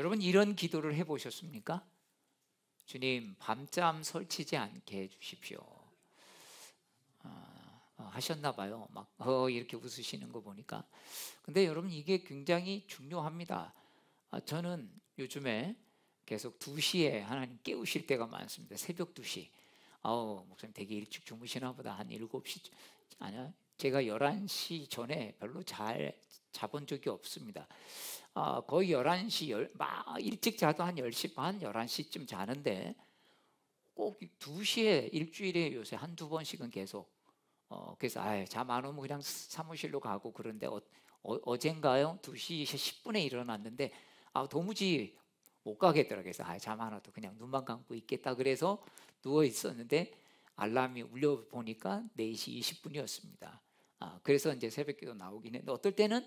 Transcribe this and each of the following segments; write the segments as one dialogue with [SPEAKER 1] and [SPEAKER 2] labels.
[SPEAKER 1] 여러분 이런 기도를 해보셨습니까? 주님 밤잠 설치지 않게 해주십시오. 하셨나 봐요. 막 이렇게 웃으시는 거 보니까. 근데 여러분 이게 굉장히 중요합니다. 저는 요즘에 계속 2시에 하나님 깨우실 때가 많습니다. 새벽 2시. 목사님 되게 일찍 주무시나 보다. 한 7시. 아니야, 제가 11시 전에 별로 잘 자본 적이 없습니다. 거의 11시 막 일찍 자도 한 10시 반 11시쯤 자는데 꼭 2시에 일주일에 요새 한두 번씩은 계속 그래서 잠 안 오면 그냥 사무실로 가고 그런데 어젠가요 2시 10분에 일어났는데 도무지 못 가겠더라고요. 그래서 잠 안 와도 그냥 눈만 감고 있겠다 그래서 누워 있었는데 알람이 울려 보니까 4시 20분이었습니다. 그래서 이제 새벽기도 나오긴 했는데 어떨 때는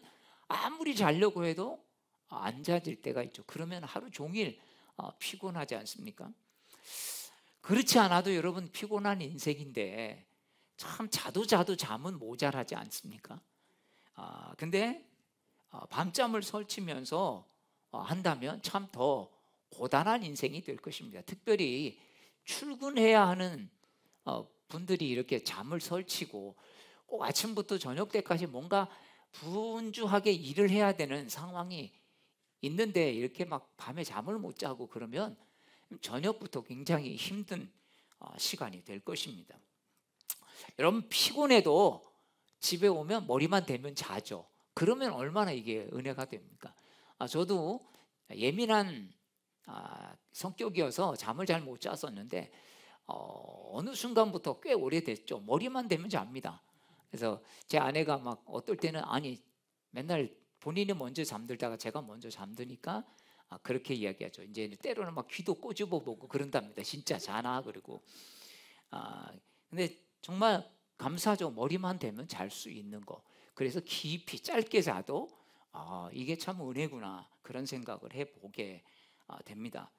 [SPEAKER 1] 아무리 자려고 해도 안 자질 때가 있죠. 그러면 하루 종일 피곤하지 않습니까? 그렇지 않아도 여러분 피곤한 인생인데 참 자도 잠은 모자라지 않습니까? 근데 밤잠을 설치면서 한다면 참 더 고단한 인생이 될 것입니다. 특별히 출근해야 하는 분들이 이렇게 잠을 설치고 꼭 아침부터 저녁 때까지 뭔가 분주하게 일을 해야 되는 상황이 있는데 이렇게 막 밤에 잠을 못 자고 그러면 저녁부터 굉장히 힘든 시간이 될 것입니다. 여러분 피곤해도 집에 오면 머리만 대면 자죠. 그러면 얼마나 이게 은혜가 됩니까? 저도 예민한 성격이어서 잠을 잘 못 잤었는데 어느 순간부터 꽤 오래됐죠. 머리만 대면 잡니다. 그래서 제 아내가 막 어떨 때는 맨날 본인이 먼저 잠들다가 제가 먼저 잠드니까 그렇게 이야기하죠. 이제 때로는 막 귀도 꼬집어 보고 그런답니다. 진짜 자나 그러고. 근데 정말 감사하죠. 머리만 대면 잘 수 있는 거. 그래서 깊이 짧게 자도 이게 참 은혜구나 그런 생각을 해보게 됩니다.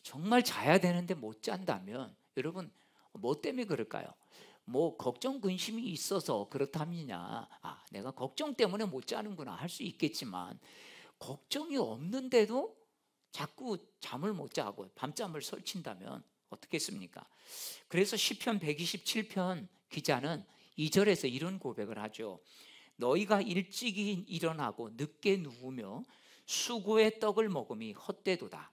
[SPEAKER 1] 정말 자야 되는데 못 잔다면 여러분 뭐 때문에 그럴까요? 뭐 걱정 근심이 있어서 그렇다면야 내가 걱정 때문에 못 자는구나 할 수 있겠지만 걱정이 없는데도 자꾸 잠을 못 자고 밤잠을 설친다면 어떻겠습니까? 그래서 시편 127편 기자는 2절에서 이런 고백을 하죠. 너희가 일찍이 일어나고 늦게 누우며 수고의 떡을 먹음이 헛되도다.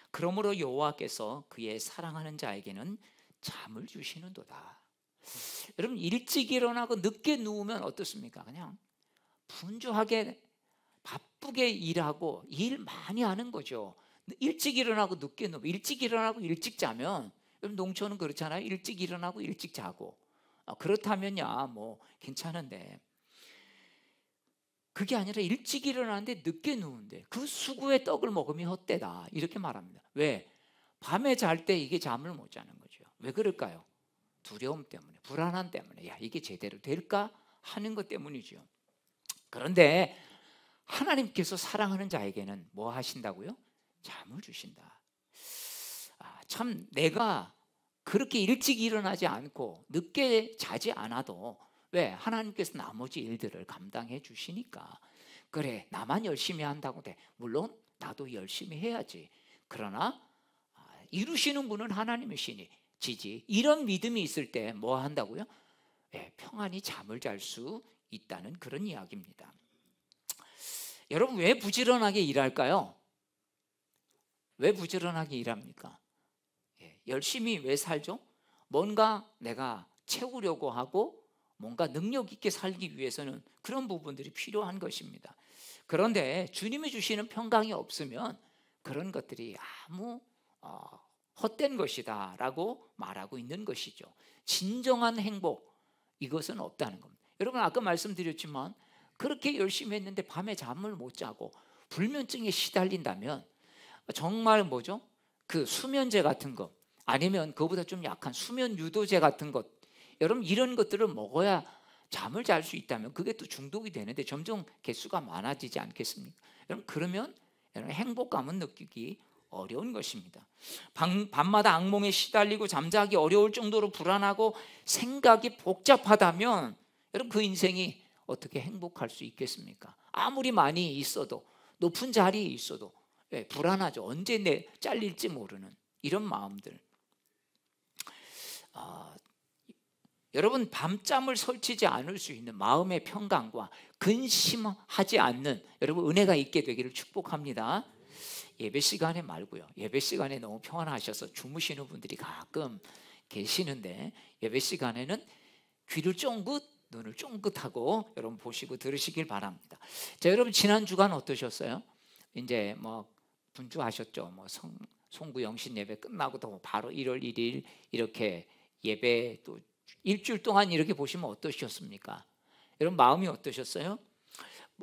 [SPEAKER 1] 그러므로 여호와께서 그의 사랑하는 자에게는 잠을 주시는도다. 여러분 일찍 일어나고 늦게 누우면 어떻습니까? 그냥 분주하게 바쁘게 일하고 일 많이 하는 거죠. 일찍 일어나고 늦게 누우고 일찍 일어나고 일찍 자면 여러분 농촌은 그렇잖아요. 일찍 일어나고 일찍 자고 그렇다면야 뭐 괜찮은데 그게 아니라 일찍 일어나는데 늦게 누운데 그 수고의 떡을 먹으면 헛되다 이렇게 말합니다. 왜? 밤에 잘 때 이게 잠을 못 자는 거죠. 왜 그럴까요? 두려움 때문에 불안함 때문에 이게 제대로 될까 하는 것 때문이죠. 그런데 하나님께서 사랑하는 자에게는 뭐 하신다고요? 잠을 주신다. 참 내가 그렇게 일찍 일어나지 않고 늦게 자지 않아도 왜? 하나님께서 나머지 일들을 감당해 주시니까 그래 나만 열심히 한다고 돼. 물론 나도 열심히 해야지. 그러나 이루시는 분은 하나님이시니 지지 이런 믿음이 있을 때 뭐 한다고요? 평안히 잠을 잘 수 있다는 그런 이야기입니다. 여러분 왜 부지런하게 일할까요? 왜 부지런하게 일합니까? 열심히 왜 살죠? 뭔가 내가 채우려고 하고 뭔가 능력 있게 살기 위해서는 그런 부분들이 필요한 것입니다. 그런데 주님이 주시는 평강이 없으면 그런 것들이 아무 헛된 것이다 라고 말하고 있는 것이죠. 진정한 행복 이것은 없다는 겁니다. 여러분 아까 말씀드렸지만 그렇게 열심히 했는데 밤에 잠을 못 자고 불면증에 시달린다면 정말 뭐죠? 그 수면제 같은 것 아니면 그거보다 좀 약한 수면 유도제 같은 것 여러분 이런 것들을 먹어야 잠을 잘 수 있다면 그게 또 중독이 되는데 점점 개수가 많아지지 않겠습니까? 여러분 그러면 여러분 행복감은 느끼기 어려운 것입니다. 밤마다 악몽에 시달리고 잠자기 어려울 정도로 불안하고 생각이 복잡하다면 여러분 그 인생이 어떻게 행복할 수 있겠습니까? 아무리 많이 있어도 높은 자리에 있어도 불안하죠. 언제 잘릴지 모르는 이런 마음들. 여러분, 밤잠을 설치지 않을 수 있는 마음의 평강과 근심하지 않는 여러분 은혜가 있게 되기를 축복합니다. 예배 시간에 말고요. 예배 시간에 너무 평안하셔서 주무시는 분들이 가끔 계시는데, 예배 시간에는 귀를 쫑긋 눈을 쫑긋하고 여러분 보시고 들으시길 바랍니다. 자, 여러분 지난 주간 어떠셨어요? 이제 뭐 분주하셨죠. 뭐 송구 영신 예배 끝나고 또 바로 1월 1일 이렇게 예배, 또 일주일 동안 이렇게 보시면 어떠셨습니까? 여러분 마음이 어떠셨어요?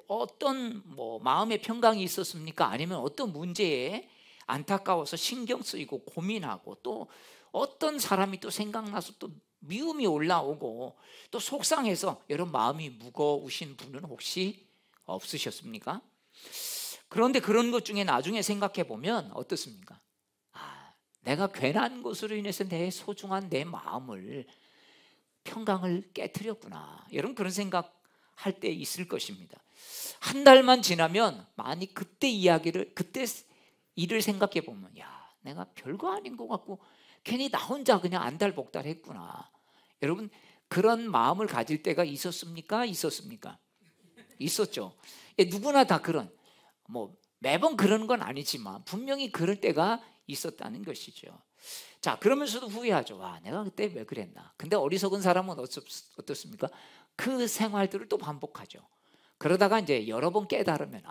[SPEAKER 1] 어떤 마음의 평강이 있었습니까? 아니면 어떤 문제에 안타까워서 신경 쓰이고 고민하고, 또 어떤 사람이 또 생각나서 또 미움이 올라오고 또 속상해서 여러분 마음이 무거우신 분은 혹시 없으셨습니까? 그런데 그런 것 중에 나중에 생각해 보면 어떻습니까? 내가 괜한 것으로 인해서 내 소중한 내 마음을, 평강을 깨트렸구나. 여러분 그런 생각할 때 있을 것입니다. 한 달만 지나면 많이 그때 일을 생각해 보면, 내가 별거 아닌 것 같고 괜히 나 혼자 그냥 안달복달했구나. 여러분 그런 마음을 가질 때가 있었습니까? 있었죠. 누구나 다 그런, 매번 그런 건 아니지만 분명히 그럴 때가 있었다는 것이죠. 자, 그러면서도 후회하죠. 내가 그때 왜 그랬나. 근데 어리석은 사람은 어떻습니까? 그 생활들을 또 반복하죠. 그러다가 이제 여러 번 깨달으면,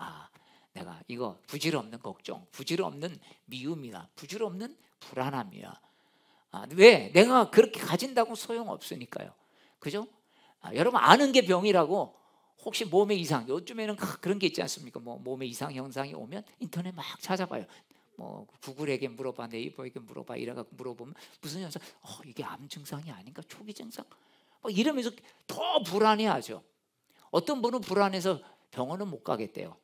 [SPEAKER 1] 내가 이거 부질없는 걱정, 부질없는 미움이나 부질없는 불안함이야. 왜? 내가 그렇게 가진다고 소용없으니까요. 그죠? 여러분 아는 게 병이라고. 혹시 몸에 이상, 요즘에는 그런 게 있지 않습니까? 몸에 이상 현상이 오면 인터넷 막 찾아봐요. 구글에게 물어봐, 네이버에게 물어봐, 이래갖고 물어보면 무슨 현상? 이게 암 증상이 아닌가? 초기 증상? 이러면서 더 불안해하죠. 어떤 분은 불안해서 병원은 못 가겠대요.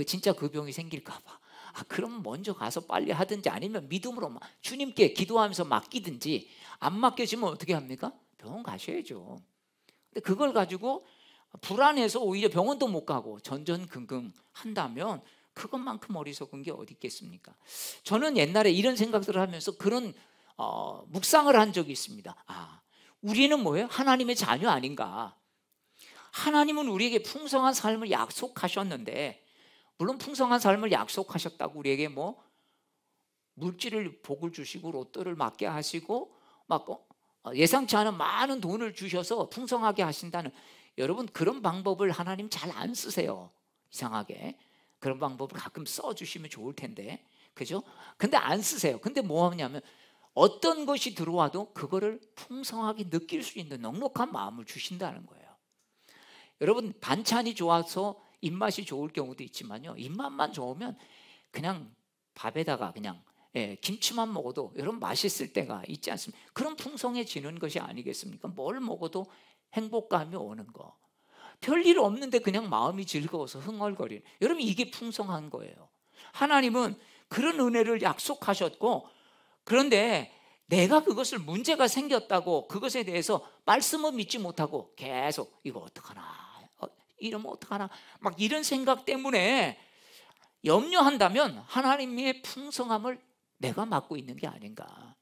[SPEAKER 1] 진짜 그 병이 생길까 봐. 그럼 먼저 가서 빨리 하든지, 아니면 믿음으로 주님께 기도하면서 맡기든지. 안 맡겨지면 어떻게 합니까? 병원 가셔야죠. 근데 그걸 가지고 불안해서 오히려 병원도 못 가고 전전긍긍 한다면 그것만큼 어리석은 게 어디 있겠습니까? 저는 옛날에 이런 생각들을 하면서 그런 묵상을 한 적이 있습니다. 우리는 뭐예요? 하나님의 자녀 아닌가? 하나님은 우리에게 풍성한 삶을 약속하셨는데, 물론 풍성한 삶을 약속하셨다고 우리에게 물질을 복을 주시고 로또를 맞게 하시고 예상치 않은 많은 돈을 주셔서 풍성하게 하신다는, 여러분 그런 방법을 하나님 잘 안 쓰세요. 이상하게 그런 방법을 가끔 써주시면 좋을 텐데, 그죠? 근데 안 쓰세요. 근데 뭐 하냐면 어떤 것이 들어와도 그거를 풍성하게 느낄 수 있는 넉넉한 마음을 주신다는 거예요. 여러분 반찬이 좋아서 입맛이 좋을 경우도 있지만요, 입맛만 좋으면 그냥 밥에다가 그냥 김치만 먹어도 여러분 맛있을 때가 있지 않습니까? 그런 풍성해지는 것이 아니겠습니까? 뭘 먹어도 행복감이 오는 거, 별일 없는데 그냥 마음이 즐거워서 흥얼거리는, 여러분 이게 풍성한 거예요. 하나님은 그런 은혜를 약속하셨고, 그런데 내가 그것을 문제가 생겼다고 그것에 대해서 말씀을 믿지 못하고 계속 이거 어떡하나, 이러면 어떡하나, 이런 생각 때문에 염려한다면 하나님의 풍성함을 내가 맡고 있는 게 아닌가,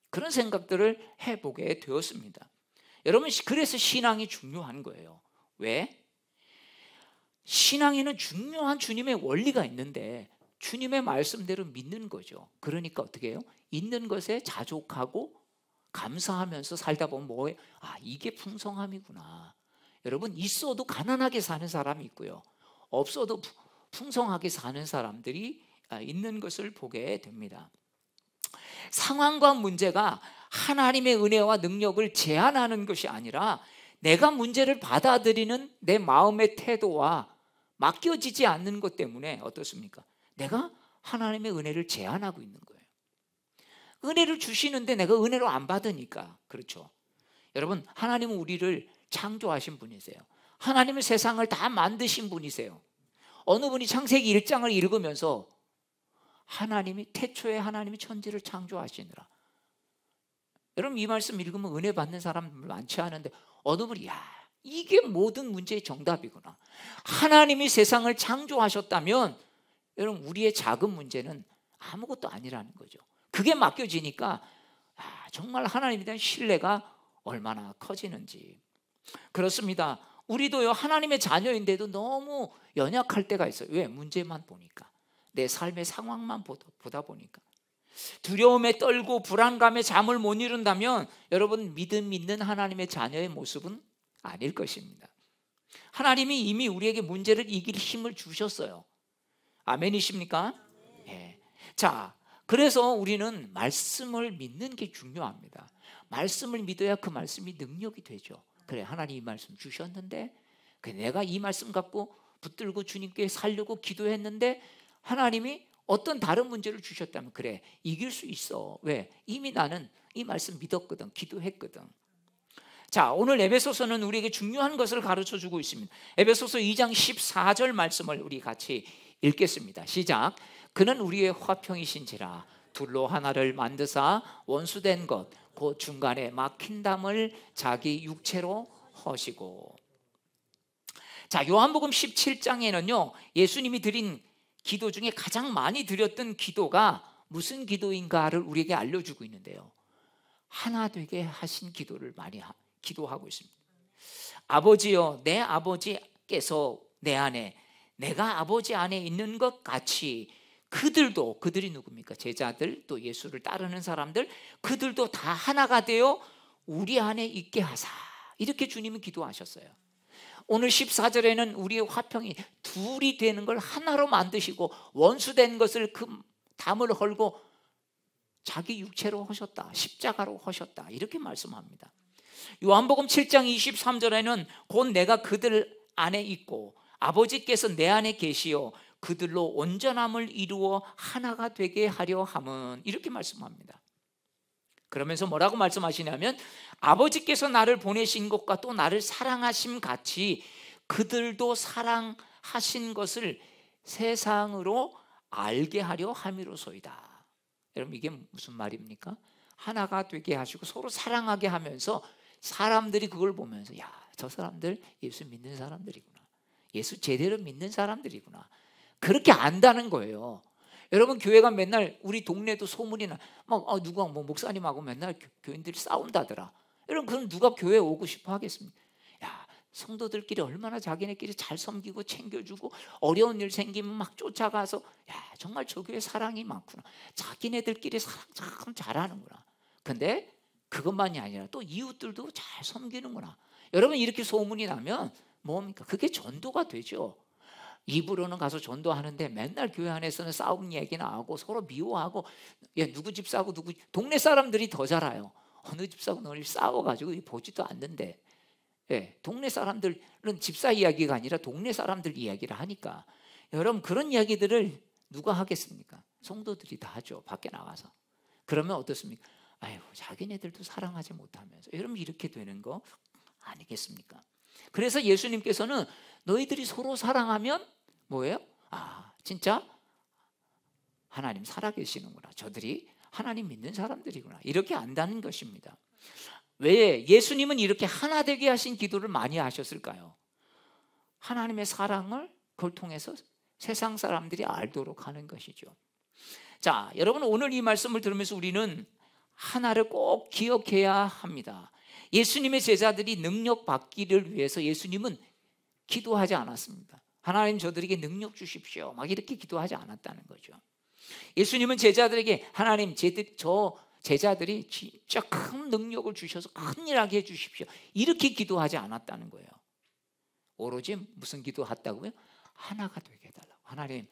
[SPEAKER 1] 그런 생각들을 해보게 되었습니다. 여러분 그래서 신앙이 중요한 거예요. 왜? 신앙에는 중요한 주님의 원리가 있는데 주님의 말씀대로 믿는 거죠. 그러니까 어떻게 해요? 있는 것에 자족하고 감사하면서 살다 보면 뭐예요? 이게 풍성함이구나. 여러분 있어도 가난하게 사는 사람이 있고요, 없어도 풍성하게 사는 사람들이 있는 것을 보게 됩니다. 상황과 문제가 하나님의 은혜와 능력을 제한하는 것이 아니라 내가 문제를 받아들이는 내 마음의 태도와 맡겨지지 않는 것 때문에 어떻습니까? 내가 하나님의 은혜를 제한하고 있는 거예요. 은혜를 주시는데 내가 은혜로 안 받으니까. 그렇죠. 여러분 하나님은 우리를 창조하신 분이세요. 하나님은 세상을 다 만드신 분이세요. 어느 분이 창세기 1장을 읽으면서 태초에 하나님이 천지를 창조하시느라, 여러분 이 말씀 읽으면 은혜 받는 사람 많지 않은데 어느 분이 이게 모든 문제의 정답이구나. 하나님이 세상을 창조하셨다면 여러분 우리의 작은 문제는 아무것도 아니라는 거죠. 그게 맡겨지니까 정말 하나님에 대한 신뢰가 얼마나 커지는지. 그렇습니다. 우리도요 하나님의 자녀인데도 너무 연약할 때가 있어요. 왜? 문제만 보니까, 내 삶의 상황만 보다 보니까. 두려움에 떨고 불안감에 잠을 못 이룬다면 여러분 믿음 있는 하나님의 자녀의 모습은 아닐 것입니다. 하나님이 이미 우리에게 문제를 이길 힘을 주셨어요. 아멘이십니까? 예. 자, 그래서 우리는 말씀을 믿는 게 중요합니다. 말씀을 믿어야 그 말씀이 능력이 되죠. 그래, 하나님 이 말씀 주셨는데, 그래, 내가 이 말씀 갖고 붙들고 주님께 살려고 기도했는데 하나님이 어떤 다른 문제를 주셨다면 그래, 이길 수 있어. 왜? 이미 나는 이 말씀 믿었거든, 기도했거든. 자, 오늘 에베소서는 우리에게 중요한 것을 가르쳐주고 있습니다. 에베소서 2장 14절 말씀을 우리 같이 읽겠습니다. 시작. 그는 우리의 화평이신지라 둘로 하나를 만드사 원수된 것 곧 중간에 막힌 담을 자기 육체로 허시고. 자, 요한복음 17장에는요 예수님이 드린 기도 중에 가장 많이 드렸던 기도가 무슨 기도인가를 우리에게 알려주고 있는데요, 하나 되게 하신 기도를 많이 기도하고 있습니다. 아버지여, 내 아버지께서 내 안에, 내가 아버지 안에 있는 것 같이 그들도, 그들이 누굽니까? 제자들, 또 예수를 따르는 사람들, 그들도 다 하나가 되어 우리 안에 있게 하사. 이렇게 주님은 기도하셨어요. 오늘 14절에는 우리의 화평이 둘이 되는 걸 하나로 만드시고 원수된 것을 그 담을 헐고 자기 육체로 하셨다, 십자가로 하셨다, 이렇게 말씀합니다. 요한복음 7장 23절에는 곧 내가 그들 안에 있고 아버지께서 내 안에 계시어 그들로 온전함을 이루어 하나가 되게 하려 함은, 이렇게 말씀합니다. 그러면서 뭐라고 말씀하시냐면 아버지께서 나를 보내신 것과 또 나를 사랑하심 같이 그들도 사랑하신 것을 세상으로 알게 하려 함이로소이다. 여러분 이게 무슨 말입니까? 하나가 되게 하시고 서로 사랑하게 하면서 사람들이 그걸 보면서 야, 저 사람들 예수 믿는 사람들이구나, 예수 제대로 믿는 사람들이구나, 그렇게 안다는 거예요. 여러분 교회가 맨날 우리 동네도 소문이 나, 막 누가 뭐 목사님하고 맨날 교인들이 싸운다더라. 여러분 그럼 누가 교회 오고 싶어 하겠습니까? 야, 성도들끼리 얼마나 자기네끼리 잘 섬기고 챙겨주고 어려운 일 생기면 막 쫓아가서, 야, 정말 저 교회 사랑이 많구나, 자기네들끼리 사랑 참 잘하는구나. 근데 그것만이 아니라 또 이웃들도 잘 섬기는구나. 여러분 이렇게 소문이 나면 뭡니까? 그게 전도가 되죠. 입으로는 가서 전도하는데 맨날 교회 안에서는 싸움 얘기나 하고 서로 미워하고, 야, 누구 집 싸고 누구, 동네 사람들이 더 잘 알아요. 어느 집 싸고 너희 싸워가지고 보지도 않는데, 예, 동네 사람들은 집사 이야기가 아니라 동네 사람들 이야기를 하니까 여러분 그런 이야기들을 누가 하겠습니까? 성도들이 다 하죠, 밖에 나가서. 그러면 어떻습니까? 아유, 자기네들도 사랑하지 못하면서. 여러분 이렇게 되는 거 아니겠습니까? 그래서 예수님께서는 너희들이 서로 사랑하면 뭐예요? 아, 진짜 하나님 살아계시는구나, 저들이 하나님 믿는 사람들이구나, 이렇게 안다는 것입니다. 왜 예수님은 이렇게 하나 되게 하신 기도를 많이 하셨을까요? 하나님의 사랑을 그걸 통해서 세상 사람들이 알도록 하는 것이죠. 자, 여러분 오늘 이 말씀을 들으면서 우리는 하나를 꼭 기억해야 합니다. 예수님의 제자들이 능력 받기를 위해서 예수님은 기도하지 않았습니다. 하나님 저들에게 능력 주십시오, 막 이렇게 기도하지 않았다는 거죠. 예수님은 제자들에게 하나님 저 제자들이 진짜 큰 능력을 주셔서 큰 일하게 해주십시오, 이렇게 기도하지 않았다는 거예요. 오로지 무슨 기도했다고요? 하나가 되게 해달라고. 하나님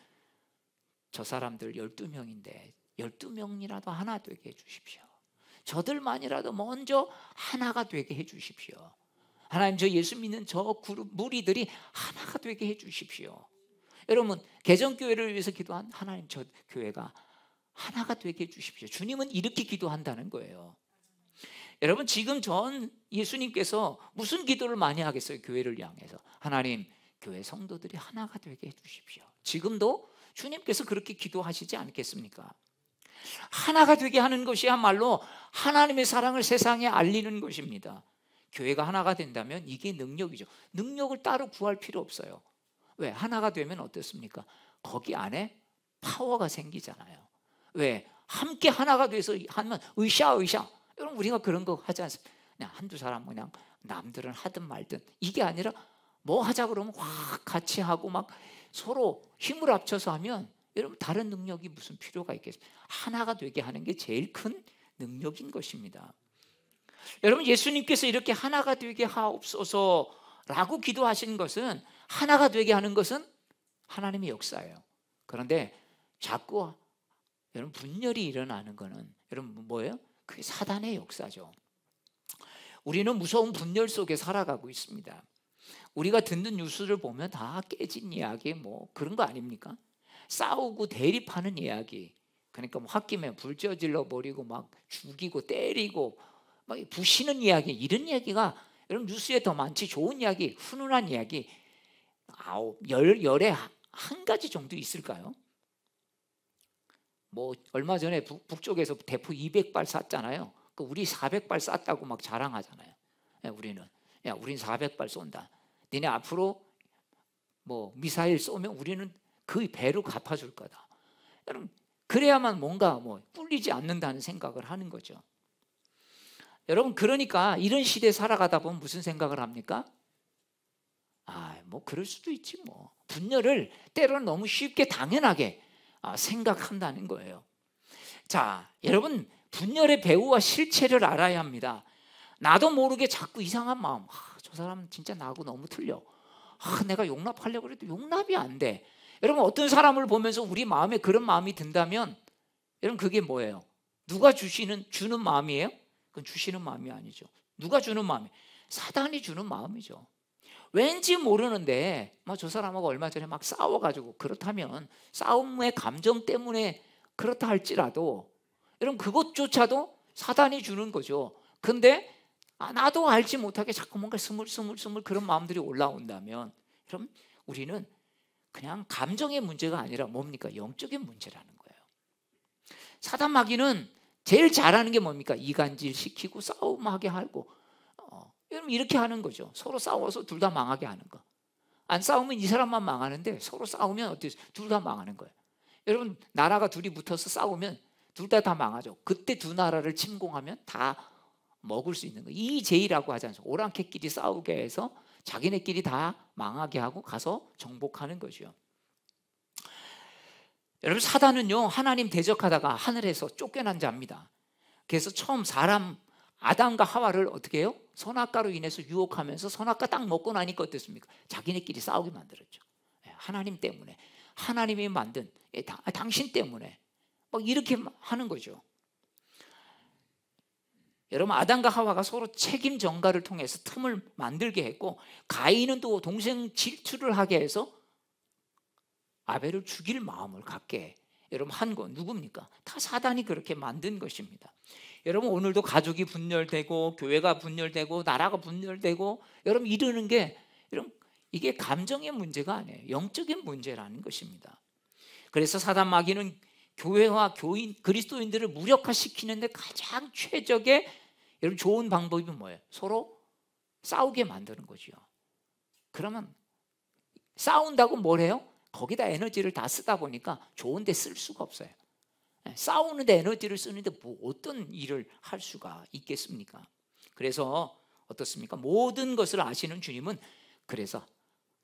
[SPEAKER 1] 저 사람들 12명인데 12명이라도 하나 되게 해주십시오. 저들만이라도 먼저 하나가 되게 해주십시오. 하나님 저 예수 믿는 저 그룹 무리들이 하나가 되게 해주십시오. 여러분 개정교회를 위해서 기도한 하나님 저 교회가 하나가 되게 해주십시오. 주님은 이렇게 기도한다는 거예요. 여러분 지금 전 예수님께서 무슨 기도를 많이 하겠어요? 교회를 향해서 하나님 교회 성도들이 하나가 되게 해주십시오. 지금도 주님께서 그렇게 기도하시지 않겠습니까? 하나가 되게 하는 것이야말로 하나님의 사랑을 세상에 알리는 것입니다. 교회가 하나가 된다면 이게 능력이죠. 능력을 따로 구할 필요 없어요. 왜? 하나가 되면 어떻습니까? 거기 안에 파워가 생기잖아요. 왜? 함께 하나가 돼서 하면 으쌰. 여러분 우리가 그런 거 하지 않습니까? 그냥 한두 사람 그냥 남들은 하든 말든 이게 아니라 뭐 하자 그러면 확 같이 하고 막 서로 힘을 합쳐서 하면 여러분 다른 능력이 무슨 필요가 있겠습니까? 하나가 되게 하는 게 제일 큰 능력인 것입니다. 여러분 예수님께서 이렇게 하나가 되게 하옵소서라고 기도하신 것은 하나가 되게 하는 것은 하나님의 역사예요. 그런데 자꾸 여러분 분열이 일어나는 거는 여러분 뭐예요? 그게 사단의 역사죠. 우리는 무서운 분열 속에 살아가고 있습니다. 우리가 듣는 뉴스를 보면 다 깨진 이야기 뭐 그런 거 아닙니까? 싸우고 대립하는 이야기. 그러니까 뭐 홧김에 불 저질러 버리고 막 죽이고 때리고 막 부시는 이야기, 이런 이야기가 여러분 뉴스에 더 많지. 좋은 이야기, 훈훈한 이야기 열에 한 가지 정도 있을까요? 뭐 얼마 전에 북쪽에서 대포 200발 쐈잖아요. 우리 400발 쐈다고 막 자랑하잖아요. 우리는 우린 400발 쏜다. 니네 앞으로 뭐 미사일 쏘면 우리는 그 배로 갚아줄 거다. 여러분 그래야만 뭔가 뭐 꿀리지 않는다는 생각을 하는 거죠. 여러분 그러니까 이런 시대에 살아가다 보면 무슨 생각을 합니까? 뭐 그럴 수도 있지 뭐. 분열을 때로는 너무 쉽게 당연하게 생각한다는 거예요. 자, 여러분 분열의 배후와 실체를 알아야 합니다. 나도 모르게 자꾸 이상한 마음, 저 사람은 진짜 나하고 너무 틀려. 내가 용납하려고 해도 용납이 안 돼. 여러분 어떤 사람을 보면서 우리 마음에 그런 마음이 든다면 여러분 그게 뭐예요? 누가 주는 마음이에요? 그건 주시는 마음이 아니죠. 누가 주는 마음이에요? 사단이 주는 마음이죠. 왠지 모르는데 저 사람하고 얼마 전에 막 싸워가지고, 그렇다면 싸움의 감정 때문에 그렇다 할지라도 여러분 그것조차도 사단이 주는 거죠. 근데 나도 알지 못하게 자꾸 뭔가 스물스물 그런 마음들이 올라온다면 그럼 우리는 그냥 감정의 문제가 아니라 뭡니까? 영적인 문제라는 거예요. 사단 마귀는 제일 잘하는 게 뭡니까? 이간질 시키고 싸움하게 하고 여러분 이렇게 하는 거죠. 서로 싸워서 둘 다 망하게 하는 거. 안 싸우면 이 사람만 망하는데 서로 싸우면 어때요? 둘 다 망하는 거예요. 여러분 나라가 둘이 붙어서 싸우면 둘 다 망하죠. 그때 두 나라를 침공하면 다 먹을 수 있는 거예요. 이제이라고 하지 않습니까? 오랑캐끼리 싸우게 해서 자기네끼리 다 망하게 하고 가서 정복하는 거죠. 여러분 사단은요 하나님 대적하다가 하늘에서 쫓겨난 자입니다. 그래서 처음 사람 아담과 하와를 어떻게 해요? 선악과로 인해서 유혹하면서 선악과 딱 먹고 나니까 어땠습니까? 자기네끼리 싸우게 만들었죠. 하나님 때문에, 하나님이 만든 당신 때문에 막 이렇게 하는 거죠. 여러분 아담과 하와가 서로 책임 전가를 통해서 틈을 만들게 했고, 가인은 또 동생 질투를 하게 해서 아벨을 죽일 마음을 갖게 여러분 한 건 누굽니까? 다 사단이 그렇게 만든 것입니다. 여러분 오늘도 가족이 분열되고 교회가 분열되고 나라가 분열되고 여러분 이러는 게 여러분 이게 감정의 문제가 아니에요. 영적인 문제라는 것입니다. 그래서 사단 마귀는 교회와 교인 그리스도인들을 무력화시키는데 가장 최적의 여러분 좋은 방법이 뭐예요? 서로 싸우게 만드는 거죠. 그러면 싸운다고 뭘 해요? 거기다 에너지를 다 쓰다 보니까 좋은 데 쓸 수가 없어요. 싸우는데 에너지를 쓰는데 뭐 어떤 일을 할 수가 있겠습니까? 그래서 어떻습니까? 모든 것을 아시는 주님은 그래서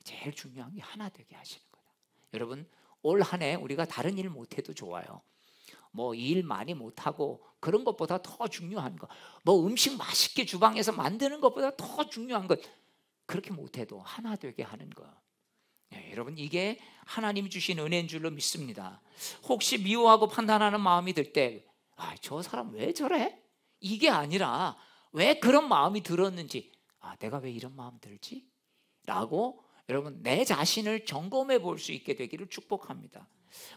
[SPEAKER 1] 제일 중요한 게 하나 되게 하시는 거다. 여러분 올 한 해 우리가 다른 일 못해도 좋아요. 뭐 일 많이 못하고 그런 것보다 더 중요한 거, 뭐 음식 맛있게 주방에서 만드는 것보다 더 중요한 것, 그렇게 못해도 하나 되게 하는 거. 여러분 이게 하나님이 주신 은혜인 줄로 믿습니다. 혹시 미워하고 판단하는 마음이 들 때 저 사람 왜 저래? 이게 아니라 왜 그런 마음이 들었는지, 내가 왜 이런 마음 들지? 라고 여러분 내 자신을 점검해 볼 수 있게 되기를 축복합니다.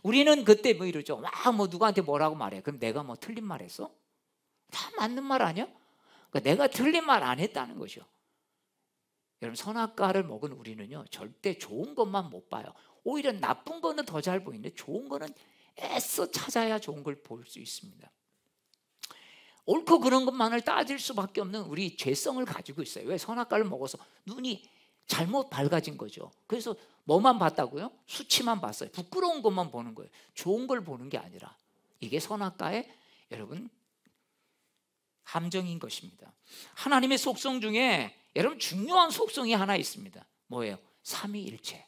[SPEAKER 1] 우리는 그때 뭐 이러죠. 뭐 누구한테 뭐라고 말해. 그럼 내가 뭐 틀린 말 했어? 다 맞는 말 아니야? 그러니까 내가 틀린 말 안 했다는 거죠. 여러분 선악과를 먹은 우리는요 절대 좋은 것만 못 봐요. 오히려 나쁜 거는 더 잘 보이는데 좋은 거는 애써 찾아야 좋은 걸 볼 수 있습니다. 옳고 그런 것만을 따질 수밖에 없는 우리 죄성을 가지고 있어요. 왜? 선악과를 먹어서 눈이 잘못 밝아진 거죠. 그래서 뭐만 봤다고요? 수치만 봤어요. 부끄러운 것만 보는 거예요. 좋은 걸 보는 게 아니라. 이게 선악과의 여러분 함정인 것입니다. 하나님의 속성 중에 여러분 중요한 속성이 하나 있습니다. 뭐예요? 삼위일체.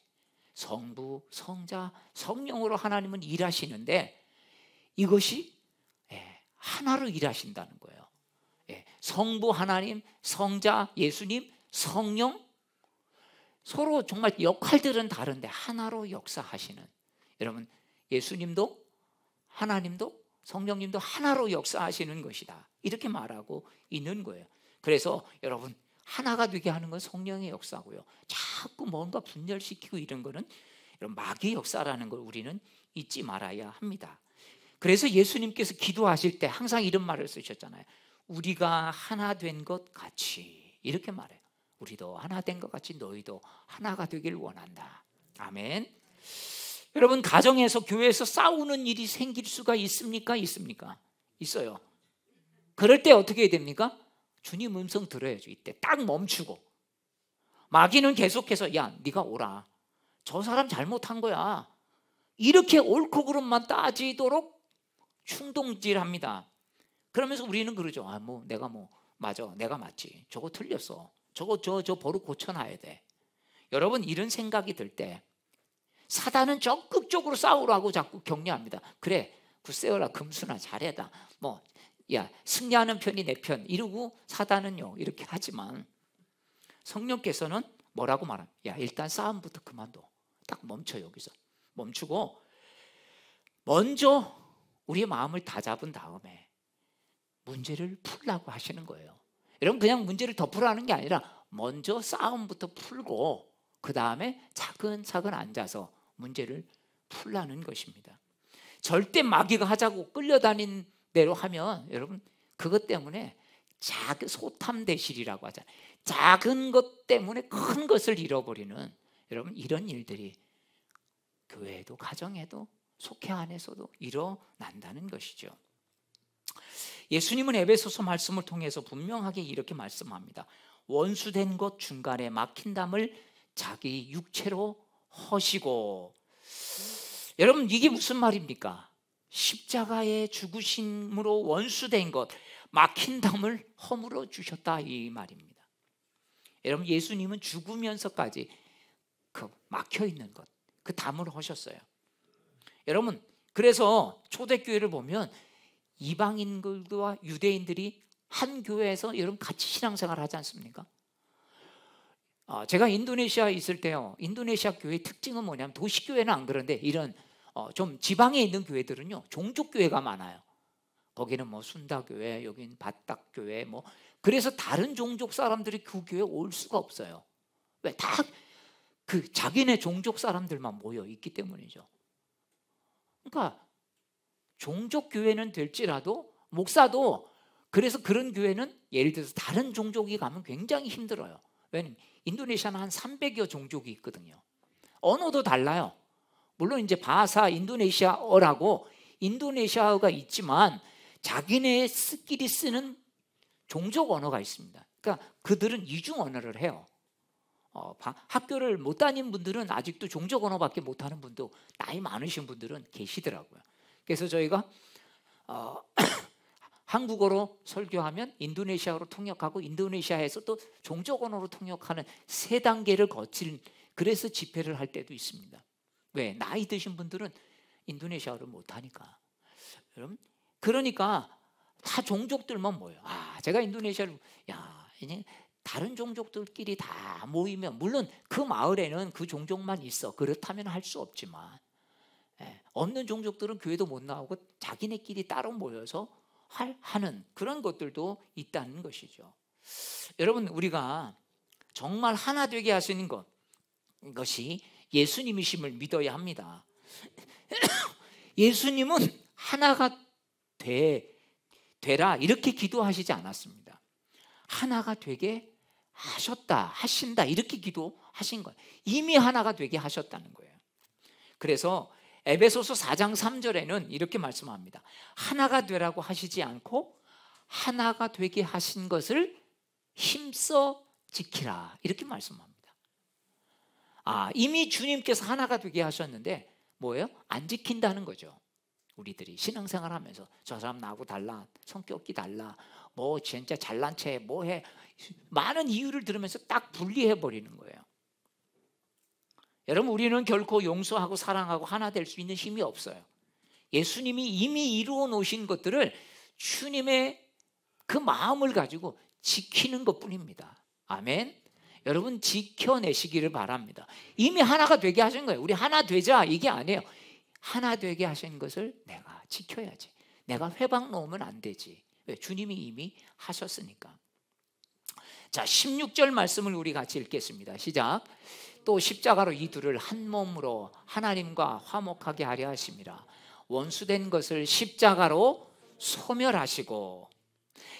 [SPEAKER 1] 성부, 성자, 성령으로 하나님은 일하시는데 이것이 하나로 일하신다는 거예요. 성부 하나님, 성자 예수님, 성령 서로 정말 역할들은 다른데 하나로 역사하시는, 여러분 예수님도 하나님도 성령님도 하나로 역사하시는 것이다, 이렇게 말하고 있는 거예요. 그래서 여러분 하나가 되게 하는 건 성령의 역사고요. 자꾸 뭔가 분열시키고 이런 거는 이런 마귀의 역사라는 걸 우리는 잊지 말아야 합니다. 그래서 예수님께서 기도하실 때 항상 이런 말을 쓰셨잖아요. 우리가 하나 된 것 같이, 이렇게 말해요. 우리도 하나 된 것 같이 너희도 하나가 되길 원한다. 아멘. 여러분 가정에서 교회에서 싸우는 일이 생길 수가 있습니까? 있습니까? 있어요. 그럴 때 어떻게 해야 됩니까? 주님 음성 들어야죠. 이때 딱 멈추고. 마귀는 계속해서 야 네가 오라, 저 사람 잘못한 거야, 이렇게 옳고 그름만 따지도록 충동질합니다. 그러면서 우리는 그러죠. 내가 맞아, 내가 맞지, 저거 틀렸어, 저 버릇 고쳐놔야 돼. 여러분 이런 생각이 들 때 사단은 적극적으로 싸우라고 자꾸 격려합니다. 그래 굳세어라 금수나 잘해다, 야 승리하는 편이 내 편, 이러고 사단은요 이렇게 하지만 성령께서는 뭐라고 말합니까? 야 일단 싸움부터 그만둬. 딱 멈춰. 여기서 멈추고 먼저 우리의 마음을 다잡은 다음에 문제를 풀라고 하시는 거예요. 여러분 그냥 문제를 더 풀라는 게 아니라 먼저 싸움부터 풀고 그 다음에 차근차근 앉아서 문제를 풀라는 것입니다. 절대 마귀가 하자고 끌려다닌 대로 하면 여러분 그것 때문에 작은 소탐대실이라고 하잖아요. 작은 것 때문에 큰 것을 잃어버리는, 여러분 이런 일들이 교회에도 가정에도 속회 안에서도 일어난다는 것이죠. 예수님은 에베소서 말씀을 통해서 분명하게 이렇게 말씀합니다. 원수된 것 중간에 막힌 담을 자기 육체로 허시고. 여러분 이게 무슨 말입니까? 십자가의 죽으심으로 원수된 것, 막힌 담을 허물어 주셨다, 이 말입니다. 여러분 예수님은 죽으면서까지 그 막혀 있는 것, 그 담을 허셨어요. 여러분 그래서 초대교회를 보면 이방인들과 유대인들이 한 교회에서 여러분 같이 신앙생활을 하지 않습니까? 제가 인도네시아에 있을 때요, 인도네시아 교회의 특징은 뭐냐면 도시교회는 안 그런데 이런 좀 지방에 있는 교회들은요 종족교회가 많아요. 거기는 순다교회, 여기는 바딱교회, 그래서 다른 종족 사람들이 그 교회에 올 수가 없어요. 왜? 다 그 자기네 종족 사람들만 모여 있기 때문이죠. 그러니까 종족교회는 될지라도 목사도, 그래서 그런 교회는 예를 들어서 다른 종족이 가면 굉장히 힘들어요. 왜냐면 인도네시아는 한 300여 종족이 있거든요. 언어도 달라요. 물론 이제 바하사 인도네시아어라고 인도네시아어가 있지만 자기네끼리 쓰는 종족 언어가 있습니다. 그러니까 그들은 이중 언어를 해요. 학교를 못 다닌 분들은 아직도 종족 언어밖에 못하는 분도 나이 많으신 분들은 계시더라고요. 그래서 저희가 한국어로 설교하면 인도네시아어로 통역하고 인도네시아에서 또 종족 언어로 통역하는 3단계를 거친, 그래서 집회를 할 때도 있습니다. 왜? 나이 드신 분들은 인도네시아어를 못하니까. 여러분 그러니까 다 종족들만 모여요. 제가 인도네시아를 이제 다른 종족들끼리 다 모이면, 물론 그 마을에는 그 종족만 있어, 그렇다면 할 수 없지만 없는 종족들은 교회도 못 나오고 자기네끼리 따로 모여서 하는 그런 것들도 있다는 것이죠. 여러분 우리가 정말 하나 되게 하시는 것이 예수님이심을 믿어야 합니다. 예수님은 하나가 되라 이렇게 기도하시지 않았습니다. 하나가 되게 하신다 이렇게 기도하신 거예요. 이미 하나가 되게 하셨다는 거예요. 그래서 에베소서 4장 3절에는 이렇게 말씀합니다. 하나가 되라고 하시지 않고 하나가 되게 하신 것을 힘써 지키라, 이렇게 말씀합니다. 이미 주님께서 하나가 되게 하셨는데 뭐예요? 안 지킨다는 거죠. 우리들이 신앙생활 하면서 저 사람 나하고 달라, 성격이 달라, 뭐 진짜 잘난 체 뭐해, 많은 이유를 들으면서 딱 분리해 버리는 거예요. 여러분, 우리는 결코 용서하고 사랑하고 하나 될 수 있는 힘이 없어요. 예수님이 이미 이루어 놓으신 것들을 주님의 그 마음을 가지고 지키는 것뿐입니다. 아멘. 여러분, 지켜내시기를 바랍니다. 이미 하나가 되게 하신 거예요. 우리 하나 되자 이게 아니에요. 하나 되게 하신 것을 내가 지켜야지. 내가 회방 놓으면 안 되지. 왜? 주님이 이미 하셨으니까. 자, 16절 말씀을 우리 같이 읽겠습니다. 시작. 또 십자가로 이 둘을 한 몸으로 하나님과 화목하게 하려 하심이라. 원수된 것을 십자가로 소멸하시고.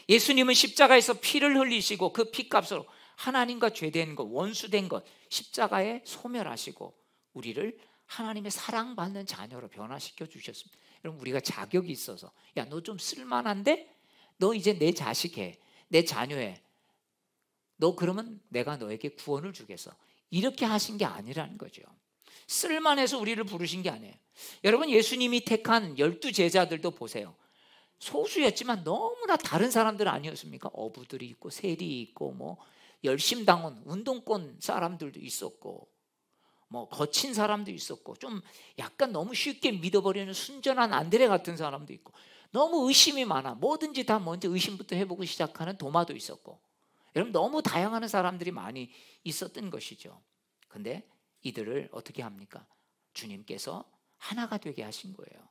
[SPEAKER 1] 예수님은 십자가에서 피를 흘리시고 그 피값으로 하나님과 죄된 것, 원수된 것 십자가에 소멸하시고 우리를 하나님의 사랑받는 자녀로 변화시켜 주셨습니다. 여러분, 우리가 자격이 있어서, 야, 너 좀 쓸만한데? 너 이제 내 자식해, 내 자녀해, 너 그러면 내가 너에게 구원을 주겠어, 이렇게 하신 게 아니라는 거죠. 쓸만해서 우리를 부르신 게 아니에요. 여러분, 예수님이 택한 12 제자들도 보세요. 소수였지만 너무나 다른 사람들 아니었습니까? 어부들이 있고 세리 있고 뭐 열심당원 운동권 사람들도 있었고 뭐 거친 사람도 있었고 좀 약간 너무 쉽게 믿어버리는 순전한 안드레 같은 사람도 있고 너무 의심이 많아 뭐든지 다 먼저 의심부터 해보고 시작하는 도마도 있었고, 여러분, 너무 다양한 사람들이 많이 있었던 것이죠. 근데 이들을 어떻게 합니까? 주님께서 하나가 되게 하신 거예요.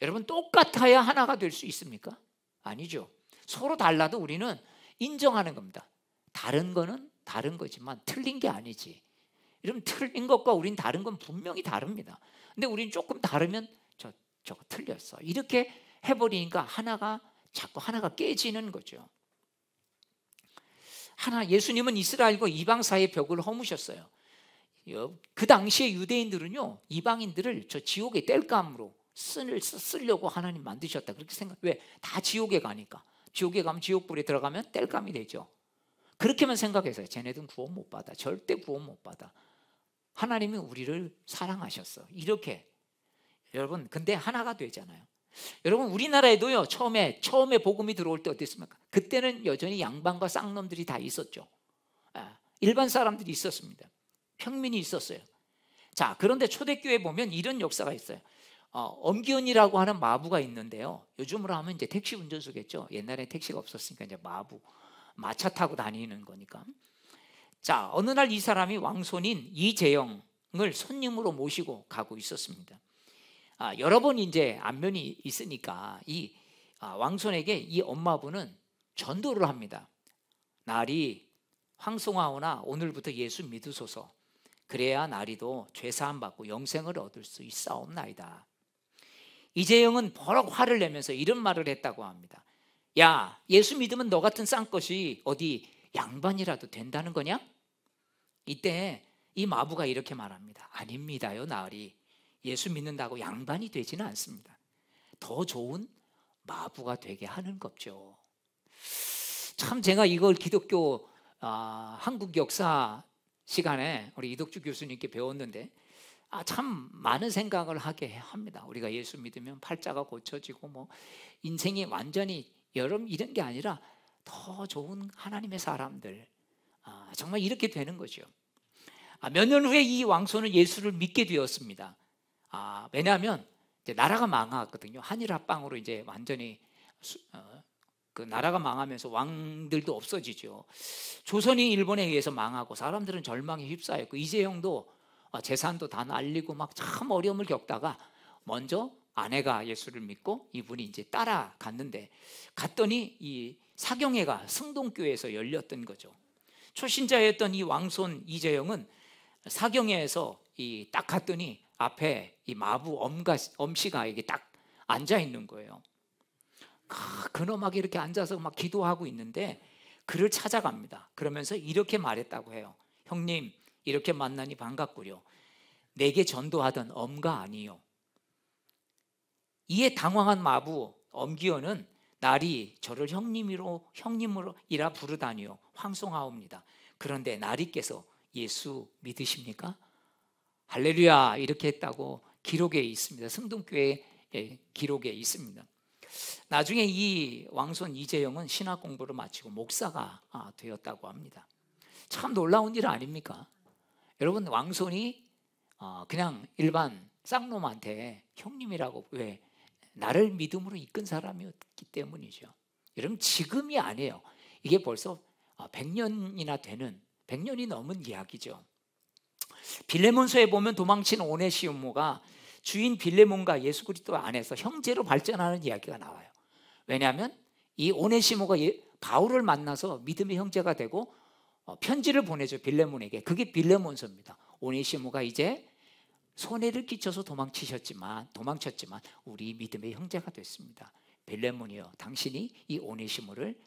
[SPEAKER 1] 여러분, 똑같아야 하나가 될 수 있습니까? 아니죠. 서로 달라도 우리는 인정하는 겁니다. 다른 거는 다른 거지만 틀린 게 아니지. 여러분, 틀린 것과 우린 다른 건 분명히 다릅니다. 근데 우린 조금 다르면 저거 틀렸어, 이렇게 해버리니까 자꾸 하나가 깨지는 거죠. 예수님은 이스라엘과 이방 사이의 벽을 허무셨어요. 그 당시에 유대인들은요, 이방인들을 저 지옥의 땔감으로 쓰려고 하나님 만드셨다, 그렇게 왜? 다 지옥에 가니까. 지옥에 가면 지옥불에 들어가면 땔감이 되죠. 그렇게만 생각해서요. 쟤네들은 구원 못 받아, 절대 구원 못 받아. 하나님이 우리를 사랑하셨어, 이렇게. 여러분, 근데 하나가 되잖아요. 여러분, 우리나라에도요, 처음에 복음이 들어올 때 어땠습니까? 그때는 여전히 양반과 쌍놈들이 다 있었죠. 일반 사람들이 있었습니다. 평민이 있었어요. 자, 그런데 초대교회에 보면 이런 역사가 있어요. 엄기은이라고 하는 마부가 있는데요, 요즘으로 하면 이제 택시 운전수겠죠. 옛날에 택시가 없었으니까 이제 마차 타고 다니는 거니까. 자, 어느 날 이 사람이 왕손인 이재영을 손님으로 모시고 가고 있었습니다. 여러 번 이제 안면이 있으니까 이 왕손에게 이 엄마분은 전도를 합니다. 날이 황송하오나 오늘부터 예수 믿으소서. 그래야 날이도 죄사함 받고 영생을 얻을 수 있사옵나이다. 이재영은 버럭 화를 내면서 이런 말을 했다고 합니다. 야, 예수 믿으면 너 같은 쌍것이 어디 양반이라도 된다는 거냐? 이때 이 마부가 이렇게 말합니다. 아닙니다요, 나으리. 예수 믿는다고 양반이 되지는 않습니다. 더 좋은 마부가 되게 하는 겁죠. 참, 제가 이걸 기독교 한국 역사 시간에 우리 이덕주 교수님께 배웠는데 참 많은 생각을 하게 합니다. 우리가 예수 믿으면 팔자가 고쳐지고 뭐 인생이 완전히 이런 게 아니라 더 좋은 하나님의 사람들, 정말 이렇게 되는 거죠. 몇 년 후에 이 왕손은 예수를 믿게 되었습니다. 왜냐하면 이제 나라가 망했거든요. 한일 합방으로 이제 완전히 그 나라가 망하면서 왕들도 없어지죠. 조선이 일본에 의해서 망하고 사람들은 절망에 휩싸였고 이재용도 재산도 다 날리고 막 참 어려움을 겪다가 먼저 아내가 예수를 믿고 이분이 이제 따라갔는데, 갔더니 이 사경회가 승동교회에서 열렸던 거죠. 초신자였던 이 왕손 이재영은 사경회에서 딱 갔더니 앞에 이 마부 엄씨가 이게 딱 앉아 있는 거예요. 근엄하게 이렇게 앉아서 막 기도하고 있는데 그를 찾아갑니다. 그러면서 이렇게 말했다고 해요. 형님, 이렇게 만나니 반갑구려. 내게 전도하던 엄가 아니요. 이에 당황한 마부 엄기어는 날이 저를 형님으로이라 부르다니요 황송하옵니다. 그런데 나리께서 예수 믿으십니까? 할렐루야 이렇게 했다고 기록에 있습니다. 성동교회 기록에 있습니다. 나중에 이 왕손 이재영은 신학 공부를 마치고 목사가 되었다고 합니다. 참 놀라운 일 아닙니까? 여러분, 왕손이 그냥 일반 쌍놈한테 형님이라고, 왜? 나를 믿음으로 이끈 사람이었기 때문이죠. 여러분, 지금이 아니에요. 이게 벌써 100년이나 되는, 100년이 넘은 이야기죠. 빌레몬서에 보면 도망친 오네시모가 주인 빌레몬과 예수 그리스도 안에서 형제로 발전하는 이야기가 나와요. 왜냐하면 이 오네시모가 바울을 만나서 믿음의 형제가 되고 편지를 보내죠, 빌레몬에게. 그게 빌레몬서입니다. 오네시모가 이제 손해를 끼쳐서 도망쳤지만 우리 믿음의 형제가 됐습니다. 빌레몬이여, 당신이 이 오네시모를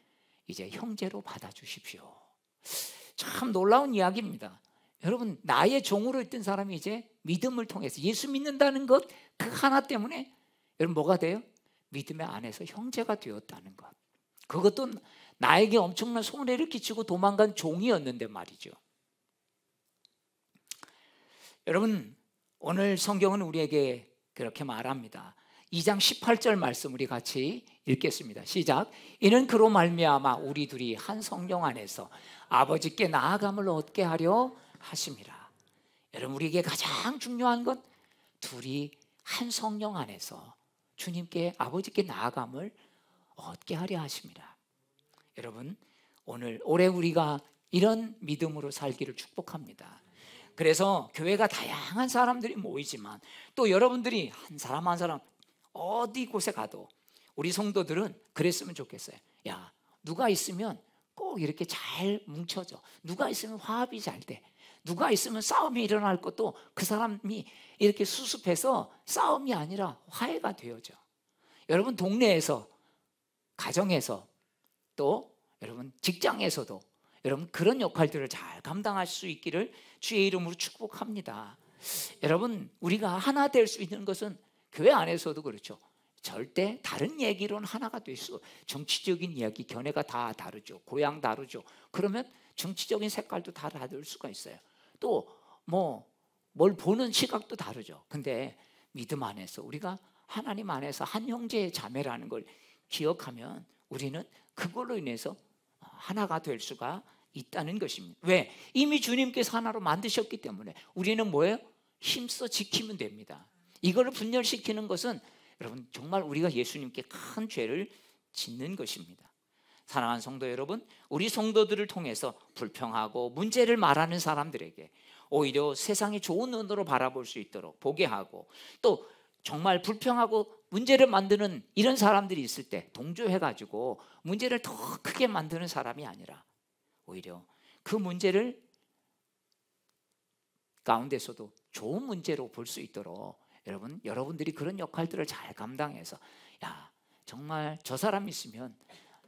[SPEAKER 1] 이제 형제로 받아주십시오. 참 놀라운 이야기입니다. 여러분, 나의 종으로 있던 사람이 이제 믿음을 통해서 예수 믿는다는 것, 그 하나 때문에 여러분 뭐가 돼요? 믿음의 안에서 형제가 되었다는 것. 그것도 나에게 엄청난 손해를 끼치고 도망간 종이었는데 말이죠. 여러분, 오늘 성경은 우리에게 그렇게 말합니다. 2장 18절 말씀 우리 같이 읽겠습니다. 시작. 이는 그로 말미암아 우리 둘이 한 성령 안에서 아버지께 나아감을 얻게 하려 하심이라. 여러분, 우리에게 가장 중요한 건 둘이 한 성령 안에서 주님께, 아버지께 나아감을 얻게 하려 하심이라. 여러분, 올해 우리가 이런 믿음으로 살기를 축복합니다. 그래서 교회가 다양한 사람들이 모이지만 또 여러분들이 한 사람 한 사람 어디 곳에 가도 우리 성도들은 그랬으면 좋겠어요. 야, 누가 있으면 꼭 이렇게 잘 뭉쳐져. 누가 있으면 화합이 잘 돼. 누가 있으면 싸움이 일어날 것도 그 사람이 이렇게 수습해서 싸움이 아니라 화해가 되어져. 여러분, 동네에서, 가정에서, 또 여러분 직장에서도 여러분 그런 역할들을 잘 감당할 수 있기를 주의 이름으로 축복합니다. 여러분, 우리가 하나 될 수 있는 것은 교회 안에서도 그렇죠. 절대 다른 얘기로는 하나가 될 수, 정치적인 이야기, 견해가 다 다르죠. 고향 다르죠. 그러면 정치적인 색깔도 다 다를 수가 있어요. 또 뭘 보는 시각도 다르죠. 근데 믿음 안에서 우리가 하나님 안에서 한 형제의 자매라는 걸 기억하면 우리는 그걸로 인해서 하나가 될 수가 있다는 것입니다. 왜? 이미 주님께서 하나로 만드셨기 때문에 우리는 뭐예요? 힘써 지키면 됩니다. 이걸 분열시키는 것은 여러분 정말 우리가 예수님께 큰 죄를 짓는 것입니다. 사랑하는 성도 여러분, 우리 성도들을 통해서 불평하고 문제를 말하는 사람들에게 오히려 세상이 좋은 눈으로 바라볼 수 있도록 보게 하고, 또 정말 불평하고 문제를 만드는 이런 사람들이 있을 때 동조해가지고 문제를 더 크게 만드는 사람이 아니라 오히려 그 문제를 가운데서도 좋은 문제로 볼 수 있도록 여러분들이 그런 역할들을 잘 감당해서, 야, 정말 저 사람 있으면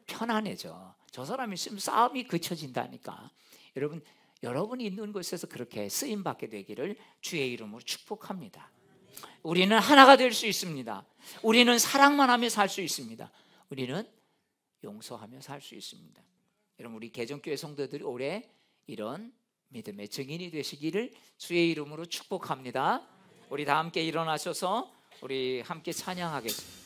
[SPEAKER 1] 편안해져. 저 사람 있으면 싸움이 그쳐진다니까. 여러분이 있는 곳에서 그렇게 쓰임받게 되기를 주의 이름으로 축복합니다. 우리는 하나가 될 수 있습니다. 우리는 사랑만 하며 살 수 있습니다. 우리는 용서하며 살 수 있습니다. 여러분, 우리 개정교회 성도들이 올해 이런 믿음의 증인이 되시기를 주의 이름으로 축복합니다. 우리 다 함께 일어나셔서 우리 함께 찬양하겠습니다.